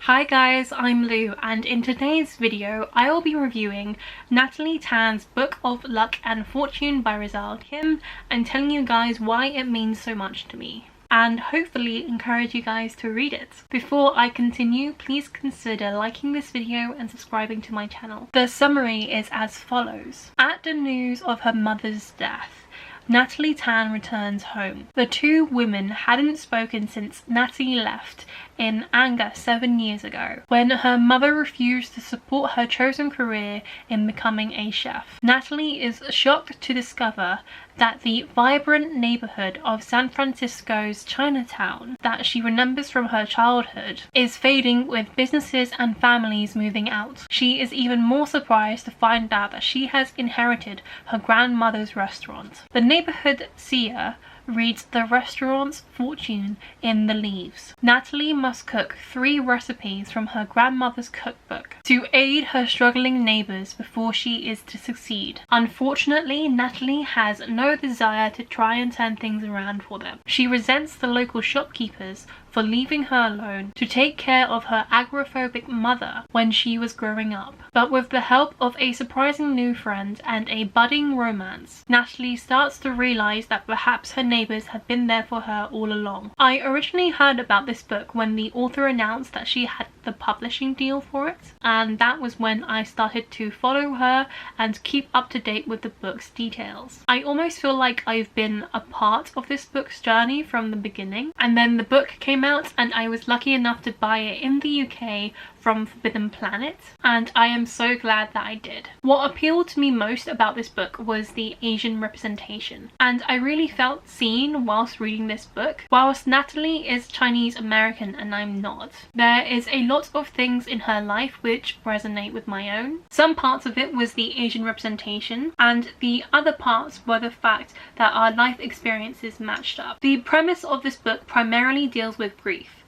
Hi guys, I'm Lou, and in today's video I will be reviewing Natalie Tan's Book of Luck and Fortune by Rizal Kim and telling you guys why it means so much to me, and hopefully encourage you guys to read it. Before I continue, please consider liking this video and subscribing to my channel. The summary is as follows. At the news of her mother's death, Natalie Tan returns home. The two women hadn't spoken since Natalie left in anger 7 years ago, when her mother refused to support her chosen career in becoming a chef. Natalie is shocked to discover that the vibrant neighborhood of San Francisco's Chinatown that she remembers from her childhood is fading, with businesses and families moving out. She is even more surprised to find out that she has inherited her grandmother's restaurant. The neighborhood seer reads the restaurant's fortune in the leaves. Natalie must cook 3 recipes from her grandmother's cookbook to aid her struggling neighbors before she is to succeed. Unfortunately, Natalie has no desire to try and turn things around for them. She resents the local shopkeepers for leaving her alone to take care of her agoraphobic mother when she was growing up. But with the help of a surprising new friend and a budding romance, Natalie starts to realize that perhaps her neighbors had been there for her all along. I originally heard about this book when the author announced that she had the publishing deal for it, and that was when I started to follow her and keep up to date with the book's details. I almost feel like I've been a part of this book's journey from the beginning, and then the book came out and I was lucky enough to buy it in the UK from Forbidden Planet, and I am so glad that I did. What appealed to me most about this book was the Asian representation, and I really felt seen whilst reading this book. Whilst Natalie is Chinese American and I'm not, there is a lot of things in her life which resonate with my own. Some parts of it was the Asian representation, and the other parts were the fact that our life experiences matched up. The premise of this book primarily deals with grief.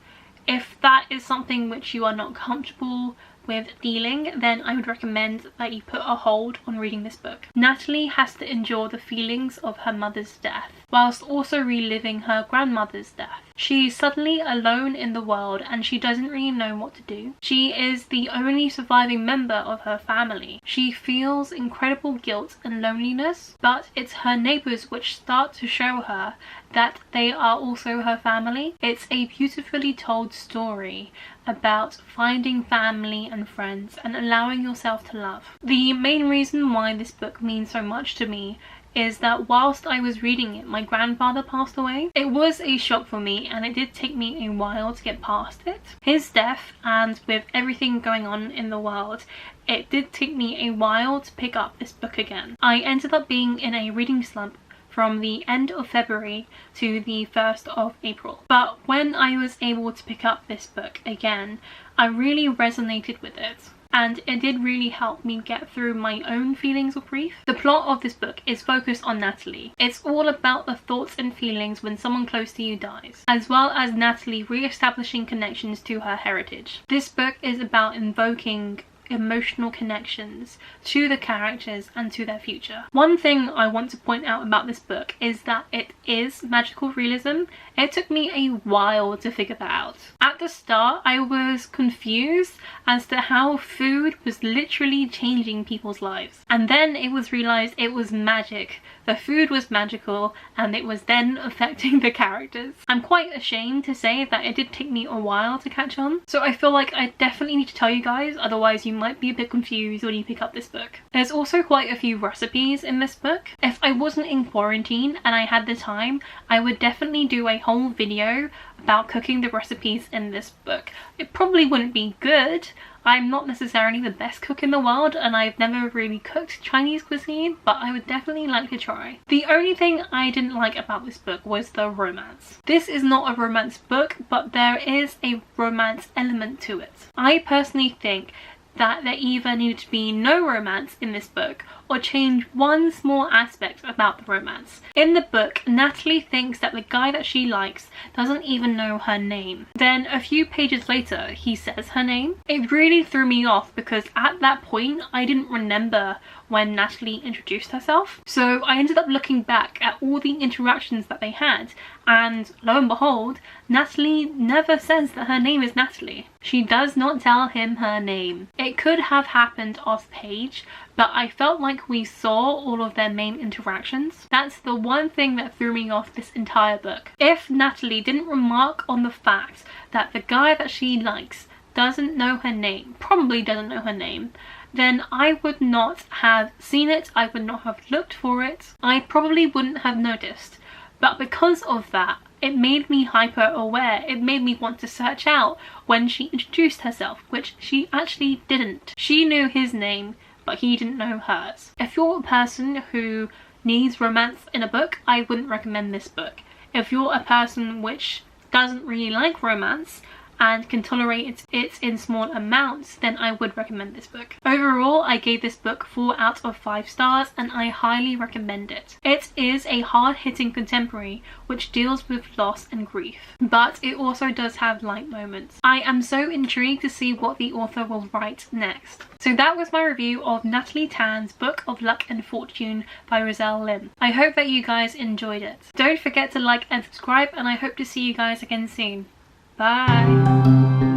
If that is something which you are not comfortable with dealing, then I would recommend that you put a hold on reading this book. Natalie has to endure the feelings of her mother's death, whilst also reliving her grandmother's death. She's suddenly alone in the world and she doesn't really know what to do. She is the only surviving member of her family. She feels incredible guilt and loneliness, but it's her neighbours which start to show her that they are also her family. It's a beautifully told story about finding family and friends and allowing yourself to love. The main reason why this book means so much to me is that whilst I was reading it, my grandfather passed away. It was a shock for me and it did take me a while to get past it. His death, and with everything going on in the world, it did take me a while to pick up this book again. I ended up being in a reading slump from the end of February to the 1st of April. But when I was able to pick up this book again, I really resonated with it, and it did really help me get through my own feelings of grief. The plot of this book is focused on Natalie. It's all about the thoughts and feelings when someone close to you dies, as well as Natalie re-establishing connections to her heritage. This book is about invoking emotional connections to the characters and to their future. One thing I want to point out about this book is that it is magical realism. It took me a while to figure that out. At the start, I was confused as to how food was literally changing people's lives, and then it was realized it was magic. The food was magical and it was then affecting the characters. I'm quite ashamed to say that it did take me a while to catch on, so I feel like I definitely need to tell you guys, otherwise you might be a bit confused when you pick up this book. There's also quite a few recipes in this book. If I wasn't in quarantine and I had the time, I would definitely do a whole video about cooking the recipes in this book. It probably wouldn't be good. I'm not necessarily the best cook in the world and I've never really cooked Chinese cuisine, but I would definitely like to try. The only thing I didn't like about this book was the romance. This is not a romance book, but there is a romance element to it. I personally think that there either needed to be no romance in this book or change one small aspect about the romance. In the book, Natalie thinks that the guy that she likes doesn't even know her name. Then a few pages later, he says her name. It really threw me off because at that point, I didn't remember when Natalie introduced herself. So I ended up looking back at all the interactions that they had, and lo and behold, Natalie never says that her name is Natalie. She does not tell him her name. It could have happened off page, but I felt like we saw all of their main interactions. That's the one thing that threw me off this entire book. If Natalie didn't remark on the fact that the guy that she likes doesn't know her name, probably doesn't know her name, then I would not have seen it, I would not have looked for it, I probably wouldn't have noticed. But because of that, it made me hyper aware, it made me want to search out when she introduced herself, which she actually didn't. She knew his name, but he didn't know hers. If you're a person who needs romance in a book, I wouldn't recommend this book. If you're a person which doesn't really like romance and can tolerate it in small amounts, then I would recommend this book. Overall, I gave this book 4 out of 5 stars and I highly recommend it. It is a hard-hitting contemporary which deals with loss and grief, but it also does have light moments. I am so intrigued to see what the author will write next. So that was my review of Natalie Tan's Book of Luck and Fortune by Roselle Lim. I hope that you guys enjoyed it. Don't forget to like and subscribe, and I hope to see you guys again soon. Bye!